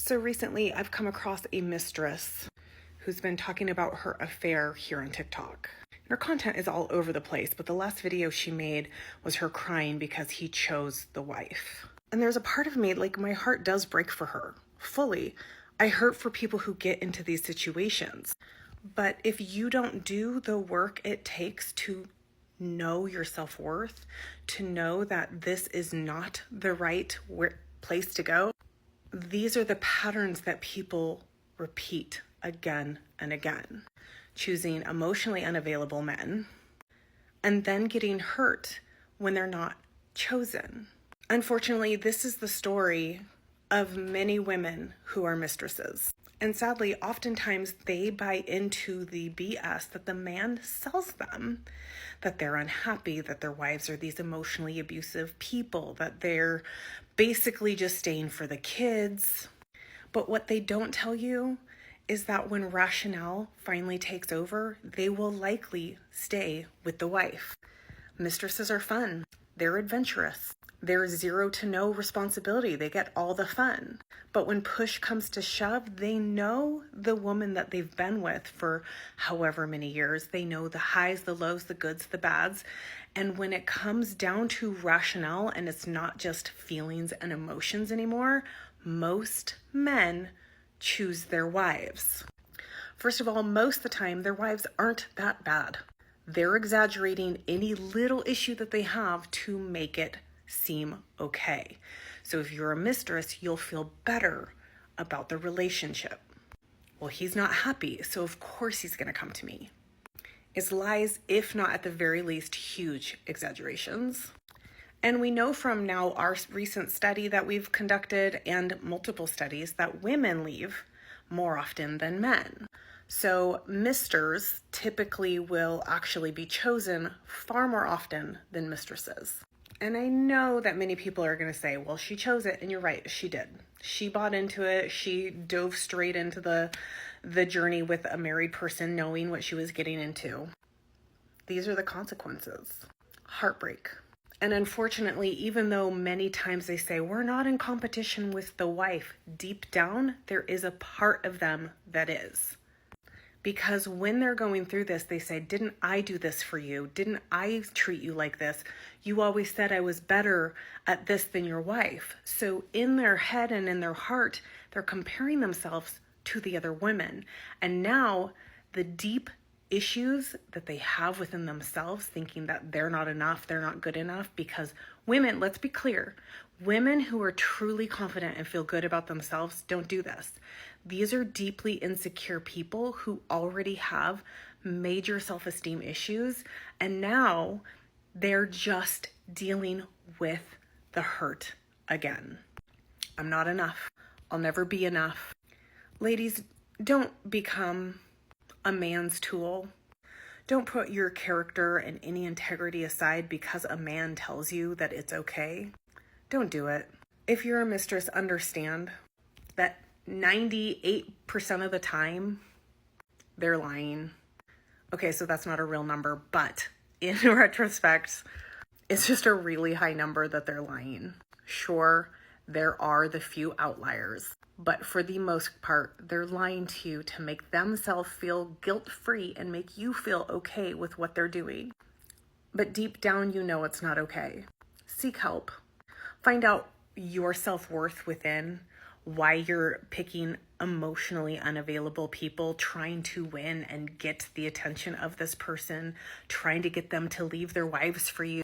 So recently I've come across a mistress who's been talking about her affair here on TikTok. Her content is all over the place, but the last video she made was her crying because he chose the wife. And there's a part of me, like, my heart does break for her, fully. I hurt for people who get into these situations. But if you don't do the work it takes to know your self-worth, to know that this is not the right place to go, these are the patterns that people repeat again and again. Choosing emotionally unavailable men and then getting hurt when they're not chosen. Unfortunately, this is the story of many women who are mistresses. And sadly, oftentimes they buy into the BS that the man sells them, that they're unhappy, that their wives are these emotionally abusive people, that they're basically just staying for the kids. But what they don't tell you is that when rationale finally takes over, they will likely stay with the wife. Mistresses are fun. They're adventurous. There's zero to no responsibility. They get all the fun. But when push comes to shove, they know the woman that they've been with for however many years. They know the highs, the lows, the goods, the bads. And when it comes down to rationale and it's not just feelings and emotions anymore, most men choose their wives. First of all, most of the time, their wives aren't that bad. They're exaggerating any little issue that they have to make it seem okay. So if you're a mistress, you'll feel better about the relationship. Well, he's not happy, so of course he's going to come to me. It's lies, if not at the very least, huge exaggerations. And we know from now our recent study that we've conducted and multiple studies that women leave more often than men. So misters typically will actually be chosen far more often than mistresses. And I know that many people are going to say, well, she chose it. And you're right, she did. She bought into it. She dove straight into the journey with a married person, knowing what she was getting into. These are the consequences. Heartbreak. And unfortunately, even though many times they say, we're not in competition with the wife, deep down, there is a part of them that is. Because when they're going through this, they say, didn't I do this for you? Didn't I treat you like this? You always said I was better at this than your wife. So in their head and in their heart, they're comparing themselves to the other women. And now the deep issues that they have within themselves, thinking that they're not enough, they're not good enough, because women, let's be clear, women who are truly confident and feel good about themselves don't do this. These are deeply insecure people who already have major self-esteem issues, and now they're just dealing with the hurt again. I'm not enough. I'll never be enough. Ladies, don't become a man's tool. Don't put your character and any integrity aside because a man tells you that it's okay. Don't do it. If you're a mistress, understand that 98% of the time, they're lying. Okay, so that's not a real number, but in retrospect, it's just a really high number that they're lying. Sure, there are the few outliers, but for the most part, they're lying to you to make themselves feel guilt-free and make you feel okay with what they're doing. But deep down, you know it's not okay. Seek help. Find out your self-worth within, why you're picking emotionally unavailable people, trying to win and get the attention of this person, trying to get them to leave their wives for you.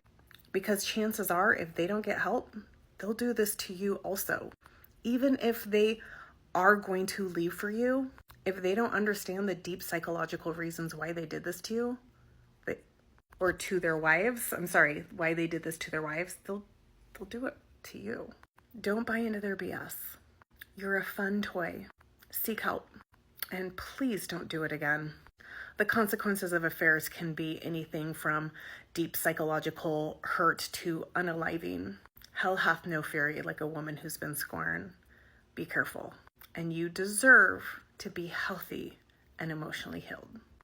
Because chances are, if they don't get help, they'll do this to you also. Even if they are going to leave for you, if they don't understand the deep psychological reasons why they did this to you, or to their wives, why they did this to their wives, they'll do it to you. Don't buy into their BS. You're a fun toy. Seek help. And please don't do it again. The consequences of affairs can be anything from deep psychological hurt to unaliving. Hell hath no fury like a woman who's been scorned. Be careful. And you deserve to be healthy and emotionally healed.